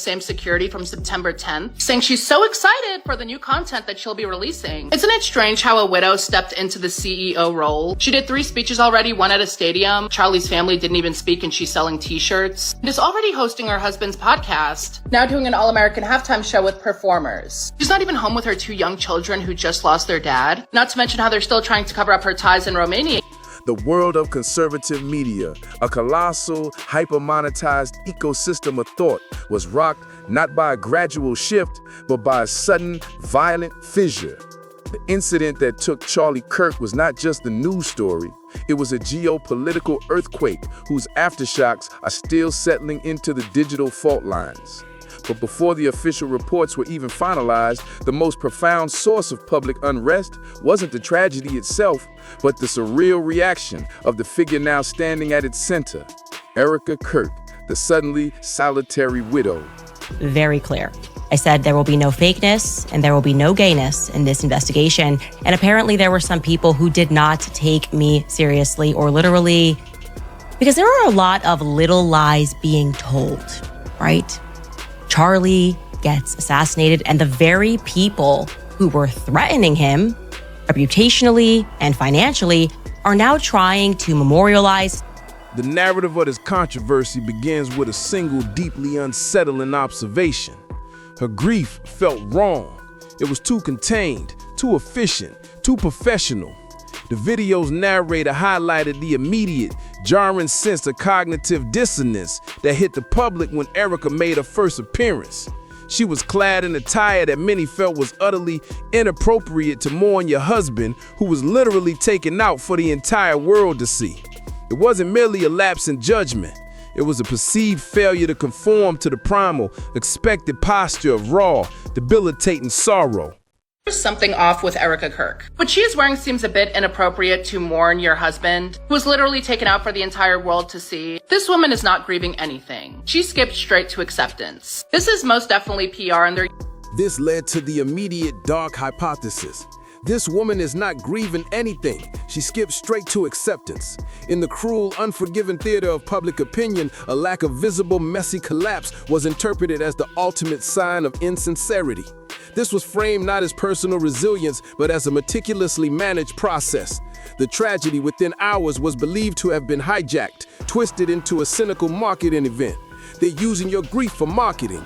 same security from September 10th, saying she's so excited for the new content that she'll be releasing. Isn't it strange how a widow stepped into the CEO role? She did 3 speeches already, one at a stadium. Charlie's family didn't even speak and she's selling t-shirts. And is already hosting her husband's podcast. Now doing an all-American halftime show with performers. She's not even home with her 2 young children who just lost their dad. Not to mention how they're still trying to cover up her ties in Romania. The world of conservative media, a colossal, hyper-monetized ecosystem of thought, was rocked not by a gradual shift, but by a sudden, violent fissure. The incident that took Charlie Kirk was not just a news story. It was a geopolitical earthquake whose aftershocks are still settling into the digital fault lines. But before the official reports were even finalized, the most profound source of public unrest wasn't the tragedy itself, but the surreal reaction of the figure now standing at its center, Erica Kirk, the suddenly solitary widow. Very clear. I said there will be no fakeness and there will be no gayness in this investigation. And apparently there were some people who did not take me seriously or literally, because there are a lot of little lies being told, right? Charlie gets assassinated, and the very people who were threatening him reputationally and financially are now trying to memorialize. The narrative of this controversy begins with a single deeply unsettling observation. Her grief felt wrong. It was too contained, too efficient, too professional. The video's narrator highlighted the immediate, jarring sense of cognitive dissonance that hit the public when Erica made her first appearance. She was clad in attire that many felt was utterly inappropriate to mourn your husband, who was literally taken out for the entire world to see. It wasn't merely a lapse in judgment. It was a perceived failure to conform to the primal, expected posture of raw, debilitating sorrow. There's something off with Erica Kirk. What she is wearing seems a bit inappropriate to mourn your husband, who was literally taken out for the entire world to see. This woman is not grieving anything. She skipped straight to acceptance. This is most definitely PR, and This led to the immediate dark hypothesis. This woman is not grieving anything. She skipped straight to acceptance. In the cruel, unforgiving theater of public opinion, a lack of visible, messy collapse was interpreted as the ultimate sign of insincerity. This was framed not as personal resilience, but as a meticulously managed process. The tragedy within hours was believed to have been hijacked, twisted into a cynical marketing event. They're using your grief for marketing.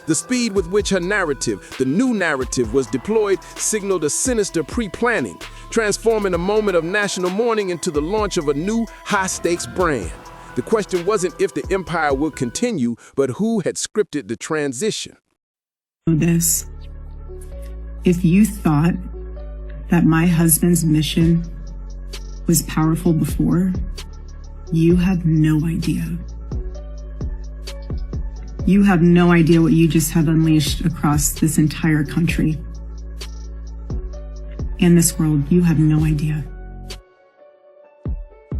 The speed with which her narrative, the new narrative, was deployed signaled a sinister pre-planning, transforming a moment of national mourning into the launch of a new high-stakes brand. The question wasn't if the empire would continue, but who had scripted the transition. This. If you thought that my husband's mission was powerful before, you have no idea. You have no idea what you just have unleashed across this entire country. In this world, you have no idea.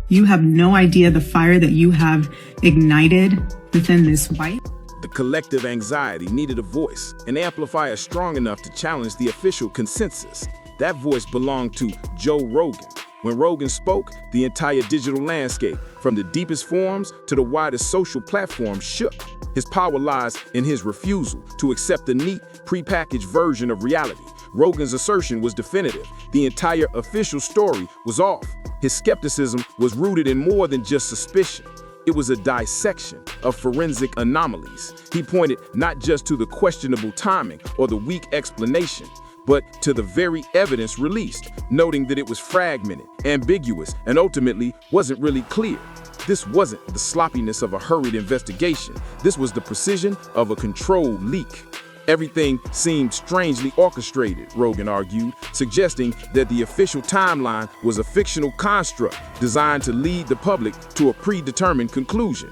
You have no idea the fire that you have ignited within this white. The collective anxiety needed a voice, an amplifier strong enough to challenge the official consensus. That voice belonged to Joe Rogan. When Rogan spoke, the entire digital landscape, from the deepest forums to the widest social platforms, shook. His power lies in his refusal to accept the neat, prepackaged version of reality. Rogan's assertion was definitive. The entire official story was off. His skepticism was rooted in more than just suspicion. It was a dissection of forensic anomalies. He pointed not just to the questionable timing or the weak explanation, but to the very evidence released, noting that it was fragmented, ambiguous, and ultimately wasn't really clear. This wasn't the sloppiness of a hurried investigation. This was the precision of a controlled leak. Everything seemed strangely orchestrated, Rogan argued, suggesting that the official timeline was a fictional construct designed to lead the public to a predetermined conclusion.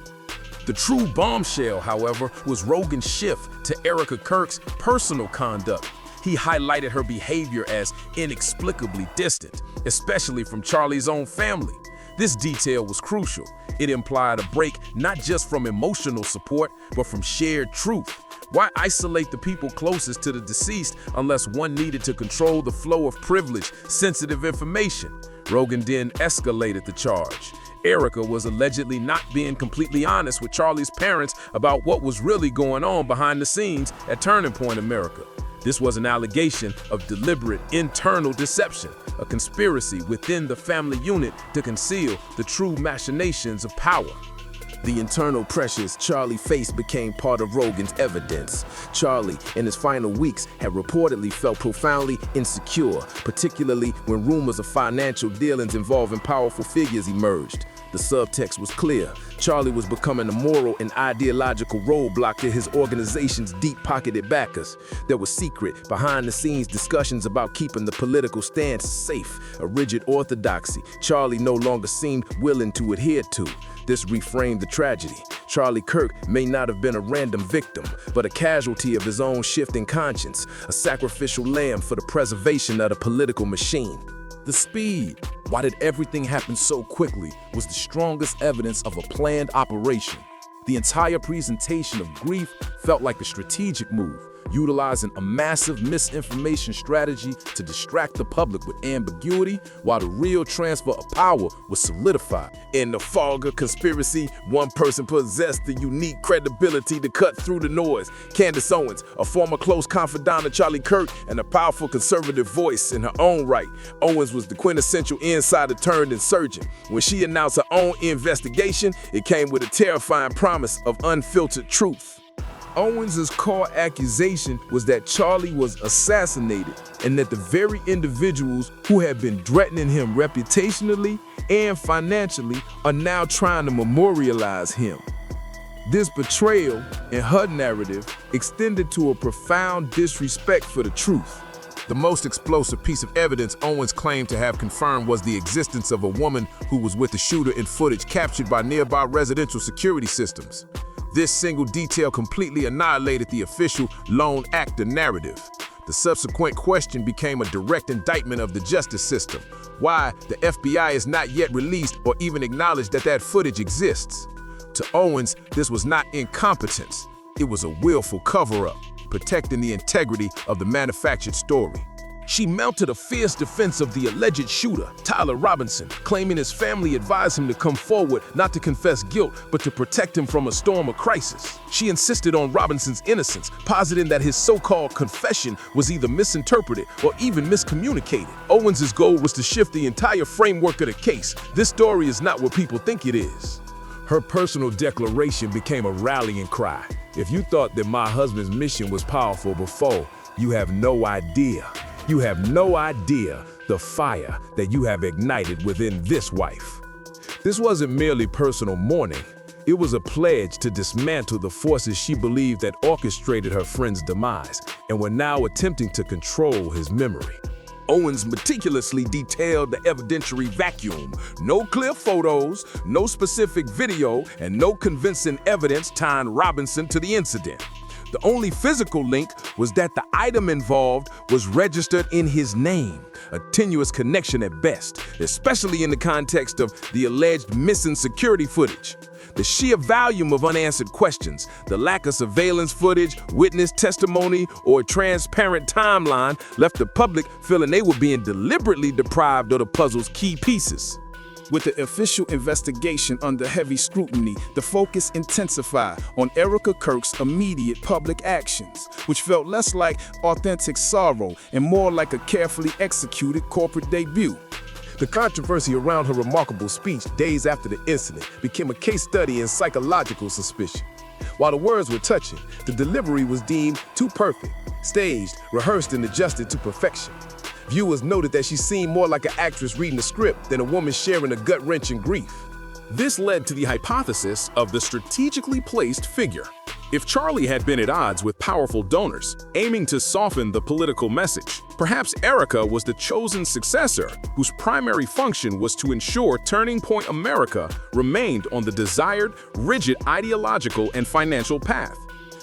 The true bombshell, however, was Rogan's shift to Erica Kirk's personal conduct. He highlighted her behavior as inexplicably distant, especially from Charlie's own family. This detail was crucial. It implied a break not just from emotional support, but from shared truth. Why isolate the people closest to the deceased unless one needed to control the flow of privileged, sensitive information? Rogan then escalated the charge. Erica was allegedly not being completely honest with Charlie's parents about what was really going on behind the scenes at Turning Point America. This was an allegation of deliberate internal deception, a conspiracy within the family unit to conceal the true machinations of power. The internal pressures Charlie faced became part of Rogan's evidence. Charlie, in his final weeks, had reportedly felt profoundly insecure, particularly when rumors of financial dealings involving powerful figures emerged. The subtext was clear. Charlie was becoming a moral and ideological roadblock to his organization's deep-pocketed backers. There were secret, behind-the-scenes discussions about keeping the political stance safe, a rigid orthodoxy Charlie no longer seemed willing to adhere to. This reframed the tragedy. Charlie Kirk may not have been a random victim, but a casualty of his own shifting conscience, a sacrificial lamb for the preservation of the political machine. The speed, why did everything happen so quickly, was the strongest evidence of a planned operation. The entire presentation of grief felt like a strategic move, utilizing a massive misinformation strategy to distract the public with ambiguity while the real transfer of power was solidified. In the fog of conspiracy, one person possessed the unique credibility to cut through the noise. Candace Owens, a former close confidant of Charlie Kirk and a powerful conservative voice in her own right. Owens was the quintessential insider turned insurgent. When she announced her own investigation, it came with a terrifying promise of unfiltered truth. Owens' core accusation was that Charlie was assassinated and that the very individuals who had been threatening him reputationally and financially are now trying to memorialize him. This betrayal, in her narrative, extended to a profound disrespect for the truth. The most explosive piece of evidence Owens claimed to have confirmed was the existence of a woman who was with the shooter in footage captured by nearby residential security systems. This single detail completely annihilated the official lone actor narrative. The subsequent question became a direct indictment of the justice system. Why the FBI has not yet released or even acknowledged that footage exists. To Owens, this was not incompetence. It was a willful cover-up, protecting the integrity of the manufactured story. She mounted a fierce defense of the alleged shooter, Tyler Robinson, claiming his family advised him to come forward not to confess guilt, but to protect him from a storm of crisis. She insisted on Robinson's innocence, positing that his so-called confession was either misinterpreted or even miscommunicated. Owens' goal was to shift the entire framework of the case. This story is not what people think it is. Her personal declaration became a rallying cry. If you thought that my husband's mission was powerful before, you have no idea. You have no idea the fire that you have ignited within this wife. This wasn't merely personal mourning. It was a pledge to dismantle the forces she believed that orchestrated her friend's demise and were now attempting to control his memory. Owens meticulously detailed the evidentiary vacuum. No clear photos, no specific video, and no convincing evidence tying Robinson to the incident. The only physical link was that the item involved was registered in his name, a tenuous connection at best, especially in the context of the alleged missing security footage. The sheer volume of unanswered questions, the lack of surveillance footage, witness testimony, or a transparent timeline left the public feeling they were being deliberately deprived of the puzzle's key pieces. With the official investigation under heavy scrutiny, the focus intensified on Erica Kirk's immediate public actions, which felt less like authentic sorrow and more like a carefully executed corporate debut. The controversy around her remarkable speech days after the incident became a case study in psychological suspicion. While the words were touching, the delivery was deemed too perfect, staged, rehearsed, and adjusted to perfection. Viewers noted that she seemed more like an actress reading a script than a woman sharing a gut-wrenching grief. This led to the hypothesis of the strategically placed figure. If Charlie had been at odds with powerful donors, aiming to soften the political message, perhaps Erica was the chosen successor whose primary function was to ensure Turning Point America remained on the desired, rigid ideological and financial path.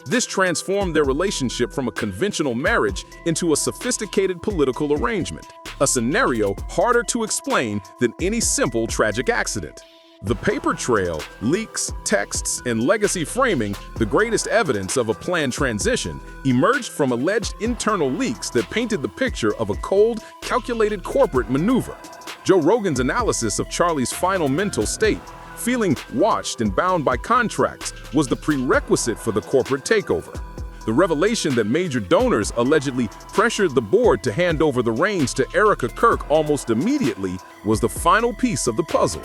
This transformed their relationship from a conventional marriage into a sophisticated political arrangement, a scenario harder to explain than any simple tragic accident. The paper trail, leaks, texts, and legacy framing, the greatest evidence of a planned transition, emerged from alleged internal leaks that painted the picture of a cold, calculated corporate maneuver. Joe Rogan's analysis of Charlie's final mental state Feeling watched and bound by contracts was the prerequisite for the corporate takeover. The revelation that major donors allegedly pressured the board to hand over the reins to Erica Kirk almost immediately was the final piece of the puzzle.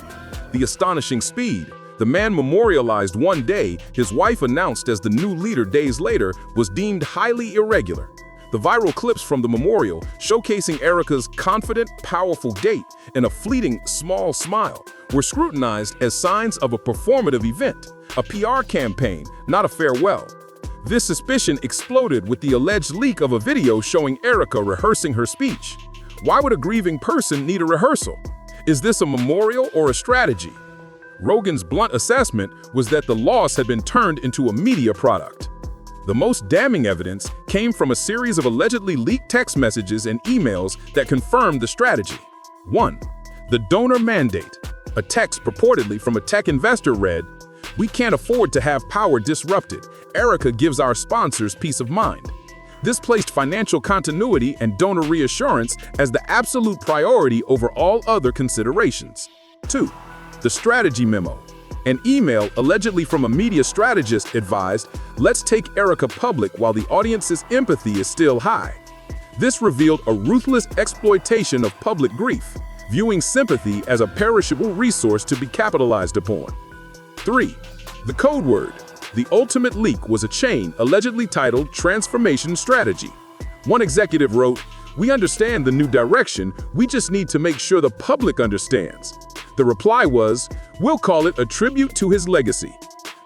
The astonishing speed. The man memorialized one day, his wife announced as the new leader days later, was deemed highly irregular. The viral clips from the memorial, showcasing Erica's confident, powerful gait and a fleeting, small smile, were scrutinized as signs of a performative event, a PR campaign, not a farewell. This suspicion exploded with the alleged leak of a video showing Erica rehearsing her speech. Why would a grieving person need a rehearsal? Is this a memorial or a strategy? Rogan's blunt assessment was that the loss had been turned into a media product. The most damning evidence came from a series of allegedly leaked text messages and emails that confirmed the strategy. 1. The donor mandate. A text purportedly from a tech investor read, "We can't afford to have power disrupted. Erica gives our sponsors peace of mind." This placed financial continuity and donor reassurance as the absolute priority over all other considerations. 2. The strategy memo. An email allegedly from a media strategist advised, "Let's take Erica public while the audience's empathy is still high." This revealed a ruthless exploitation of public grief, viewing sympathy as a perishable resource to be capitalized upon. 3. The code word. The ultimate leak was a chain allegedly titled Transformation Strategy. One executive wrote, "We understand the new direction, we just need to make sure the public understands." The reply was, "We'll call it a tribute to his legacy."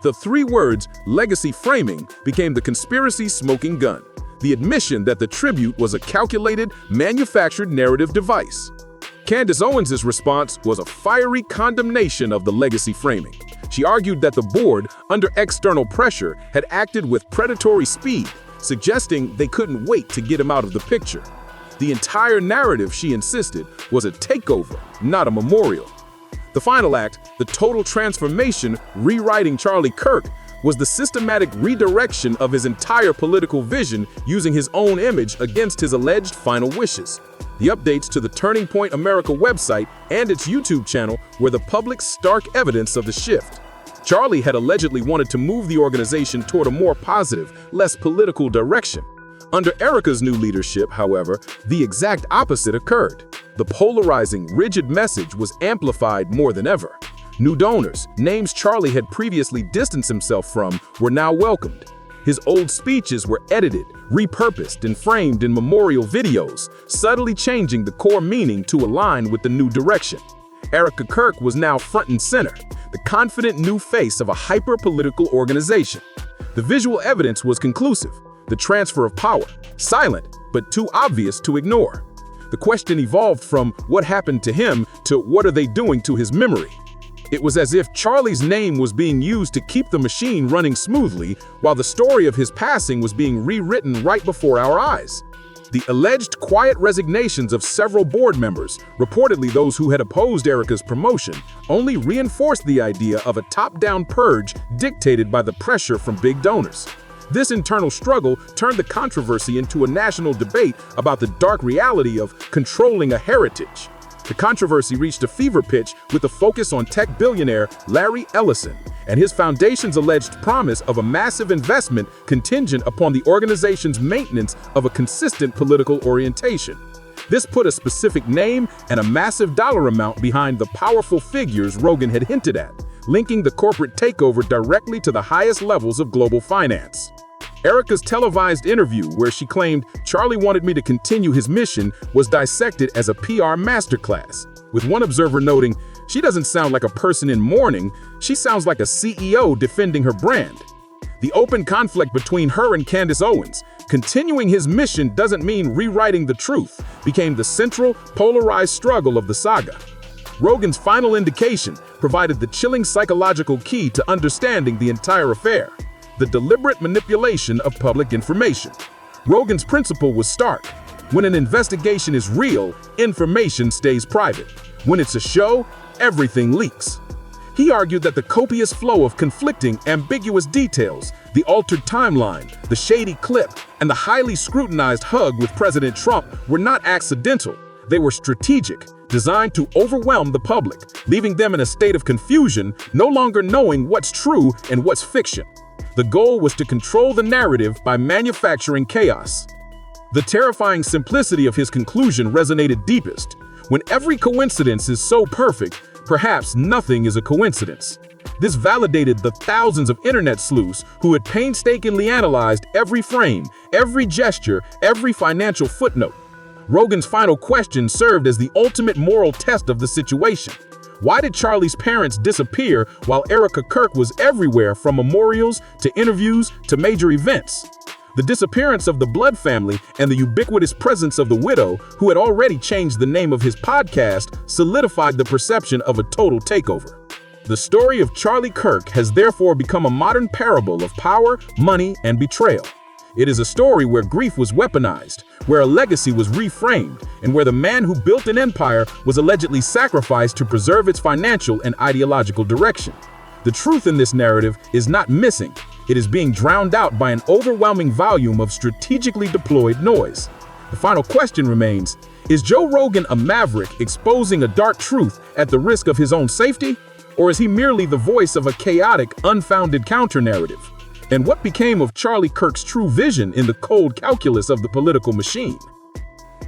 The 3 words, legacy framing, became the conspiracy's smoking gun, the admission that the tribute was a calculated, manufactured narrative device. Candace Owens' response was a fiery condemnation of the legacy framing. She argued that the board, under external pressure, had acted with predatory speed, suggesting they couldn't wait to get him out of the picture. The entire narrative, she insisted, was a takeover, not a memorial. The final act, the total transformation, rewriting Charlie Kirk, was the systematic redirection of his entire political vision using his own image against his alleged final wishes. The updates to the Turning Point America website and its YouTube channel were the public's stark evidence of the shift. Charlie had allegedly wanted to move the organization toward a more positive, less political direction. Under Erica's new leadership, however, the exact opposite occurred. The polarizing, rigid message was amplified more than ever. New donors, names Charlie had previously distanced himself from, were now welcomed. His old speeches were edited, repurposed, and framed in memorial videos, subtly changing the core meaning to align with the new direction. Erica Kirk was now front and center, the confident new face of a hyper-political organization. The visual evidence was conclusive. The transfer of power, silent, but too obvious to ignore. The question evolved from what happened to him to what are they doing to his memory? It was as if Charlie's name was being used to keep the machine running smoothly, while the story of his passing was being rewritten right before our eyes. The alleged quiet resignations of several board members, reportedly those who had opposed Erica's promotion, only reinforced the idea of a top-down purge dictated by the pressure from big donors. This internal struggle turned the controversy into a national debate about the dark reality of controlling a heritage. The controversy reached a fever pitch with a focus on tech billionaire Larry Ellison and his foundation's alleged promise of a massive investment contingent upon the organization's maintenance of a consistent political orientation. This put a specific name and a massive dollar amount behind the powerful figures Rogan had hinted at, linking the corporate takeover directly to the highest levels of global finance. Erica's televised interview, where she claimed Charlie wanted me to continue his mission, was dissected as a PR masterclass, with one observer noting, "She doesn't sound like a person in mourning, she sounds like a CEO defending her brand." The open conflict between her and Candace Owens, continuing his mission doesn't mean rewriting the truth, became the central, polarized struggle of the saga. Rogan's final indication provided the chilling psychological key to understanding the entire affair: the deliberate manipulation of public information. Rogan's principle was stark. When an investigation is real, information stays private. When it's a show, everything leaks. He argued that the copious flow of conflicting, ambiguous details, the altered timeline, the shady clip, and the highly scrutinized hug with President Trump were not accidental. They were strategic, designed to overwhelm the public, leaving them in a state of confusion, no longer knowing what's true and what's fiction. The goal was to control the narrative by manufacturing chaos. The terrifying simplicity of his conclusion resonated deepest. When every coincidence is so perfect, perhaps nothing is a coincidence. This validated the thousands of internet sleuths who had painstakingly analyzed every frame, every gesture, every financial footnote. Rogan's final question served as the ultimate moral test of the situation. Why did Charlie's parents disappear while Erica Kirk was everywhere, from memorials to interviews to major events? The disappearance of the Blood family and the ubiquitous presence of the widow, who had already changed the name of his podcast, solidified the perception of a total takeover. The story of Charlie Kirk has therefore become a modern parable of power, money, and betrayal. It is a story where grief was weaponized, where a legacy was reframed, and where the man who built an empire was allegedly sacrificed to preserve its financial and ideological direction. The truth in this narrative is not missing. It is being drowned out by an overwhelming volume of strategically deployed noise. The final question remains, is Joe Rogan a maverick exposing a dark truth at the risk of his own safety? Or is he merely the voice of a chaotic, unfounded counter-narrative? And what became of Charlie Kirk's true vision in the cold calculus of the political machine?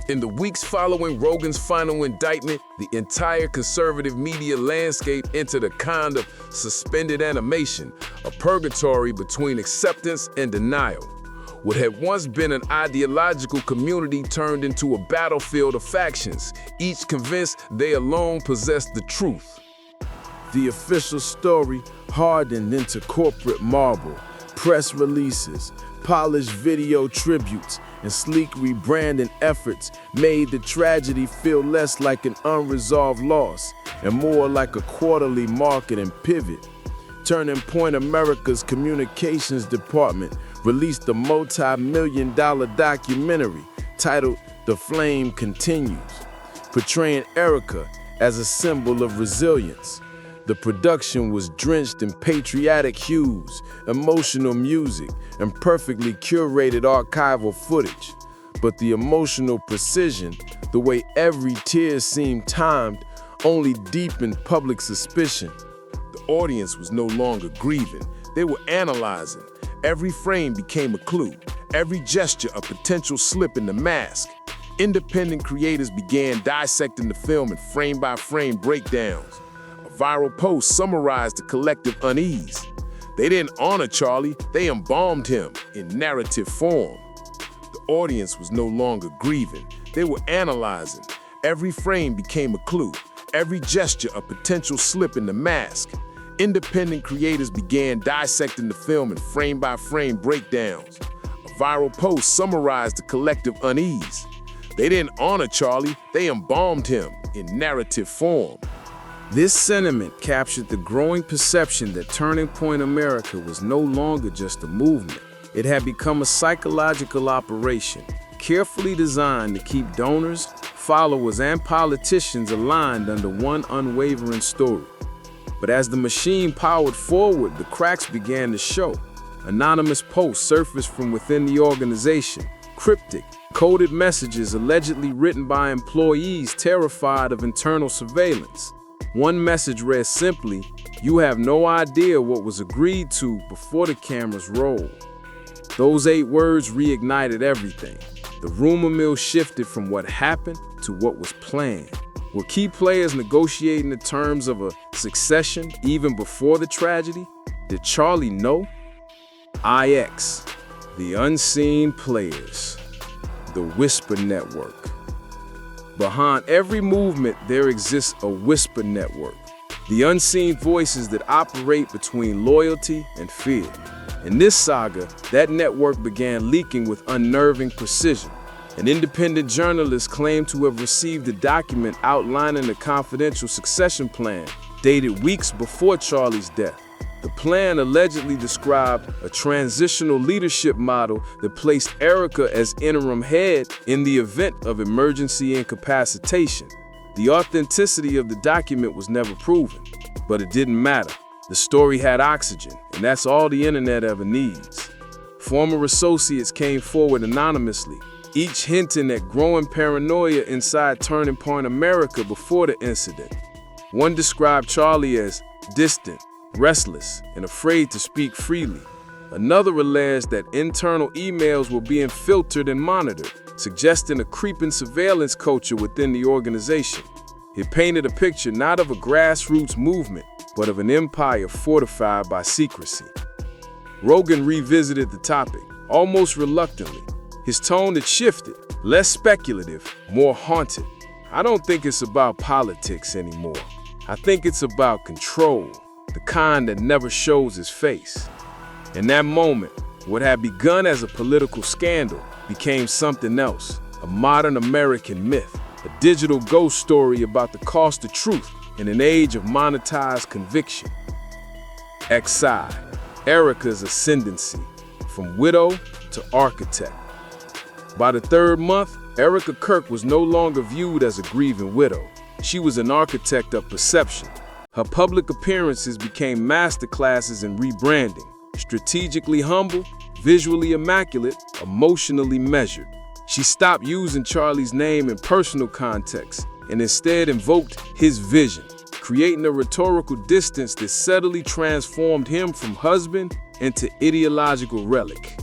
In the weeks following Rogan's final indictment, the entire conservative media landscape entered a kind of suspended animation, a purgatory between acceptance and denial. What had once been an ideological community turned into a battlefield of factions, each convinced they alone possessed the truth. The official story hardened into corporate marble, press releases, polished video tributes, and sleek rebranding efforts made the tragedy feel less like an unresolved loss and more like a quarterly marketing pivot. Turning Point America's communications department released a multi-million-dollar documentary titled The Flame Continues, portraying Erica as a symbol of resilience. The production was drenched in patriotic hues, emotional music, and perfectly curated archival footage. But the emotional precision, the way every tear seemed timed, only deepened public suspicion. The audience was no longer grieving. They were analyzing. Every frame became a clue, every gesture a potential slip in the mask. Independent creators began dissecting the film in frame-by-frame breakdowns. Viral posts summarized the collective unease. They didn't honor Charlie, they embalmed him in narrative form. The audience was no longer grieving. They were analyzing. Every frame became a clue, every gesture a potential slip in the mask. Independent creators began dissecting the film in frame-by-frame breakdowns. A viral post summarized the collective unease. They didn't honor Charlie, they embalmed him in narrative form. This sentiment captured the growing perception that Turning Point America was no longer just a movement. It had become a psychological operation, carefully designed to keep donors, followers, and politicians aligned under one unwavering story. But as the machine powered forward, the cracks began to show. Anonymous posts surfaced from within the organization, cryptic, coded messages allegedly written by employees terrified of internal surveillance. One message read simply, "You have no idea what was agreed to before the cameras rolled." Those 8 words reignited everything. The rumor mill shifted from what happened to what was planned. Were key players negotiating the terms of a succession even before the tragedy? Did Charlie know? IX, the unseen players, the Whisper Network. Behind every movement, there exists a whisper network, the unseen voices that operate between loyalty and fear. In this saga, that network began leaking with unnerving precision. An independent journalist claimed to have received a document outlining a confidential succession plan dated weeks before Charlie's death. The plan allegedly described a transitional leadership model that placed Erica as interim head in the event of emergency incapacitation. The authenticity of the document was never proven, but it didn't matter. The story had oxygen, and that's all the internet ever needs. Former associates came forward anonymously, each hinting at growing paranoia inside Turning Point America before the incident. One described Charlie as distant, restless, and afraid to speak freely. Another alleged that internal emails were being filtered and monitored, suggesting a creeping surveillance culture within the organization. It painted a picture not of a grassroots movement, but of an empire fortified by secrecy. Rogan revisited the topic, almost reluctantly. His tone had shifted, less speculative, more haunted. I don't think it's about politics anymore. I think it's about control, the kind that never shows its face. In that moment, what had begun as a political scandal became something else, a modern American myth, a digital ghost story about the cost of truth in an age of monetized conviction. XI, Erica's ascendancy, from widow to architect. By the third month, Erica Kirk was no longer viewed as a grieving widow. She was an architect of perception. Her public appearances became masterclasses in rebranding, strategically humble, visually immaculate, emotionally measured. She stopped using Charlie's name in personal context and instead invoked his vision, creating a rhetorical distance that subtly transformed him from husband into ideological relic.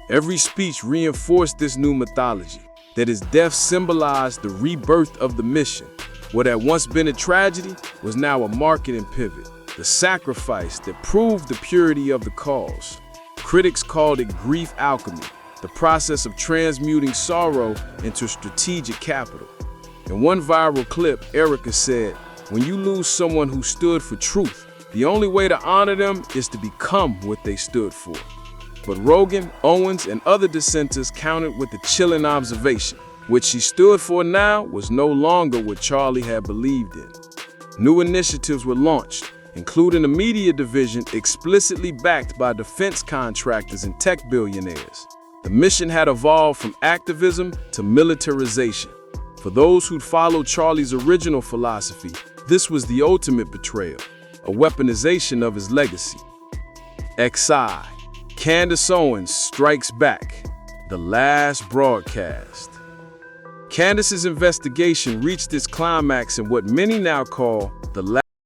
Every speech reinforced this new mythology, that his death symbolized the rebirth of the mission. What had once been a tragedy was now a marketing pivot, the sacrifice that proved the purity of the cause. Critics called it grief alchemy, the process of transmuting sorrow into strategic capital. In one viral clip, Erica said, "When you lose someone who stood for truth, the only way to honor them is to become what they stood for." But Rogan, Owens, and other dissenters countered with the chilling observation. What she stood for now was no longer what Charlie had believed in. New initiatives were launched, including a media division explicitly backed by defense contractors and tech billionaires. The mission had evolved from activism to militarization. For those who'd followed Charlie's original philosophy, this was the ultimate betrayal, a weaponization of his legacy. XI, Candace Owens strikes back, the last broadcast. Candace's investigation reached its climax in what many now call the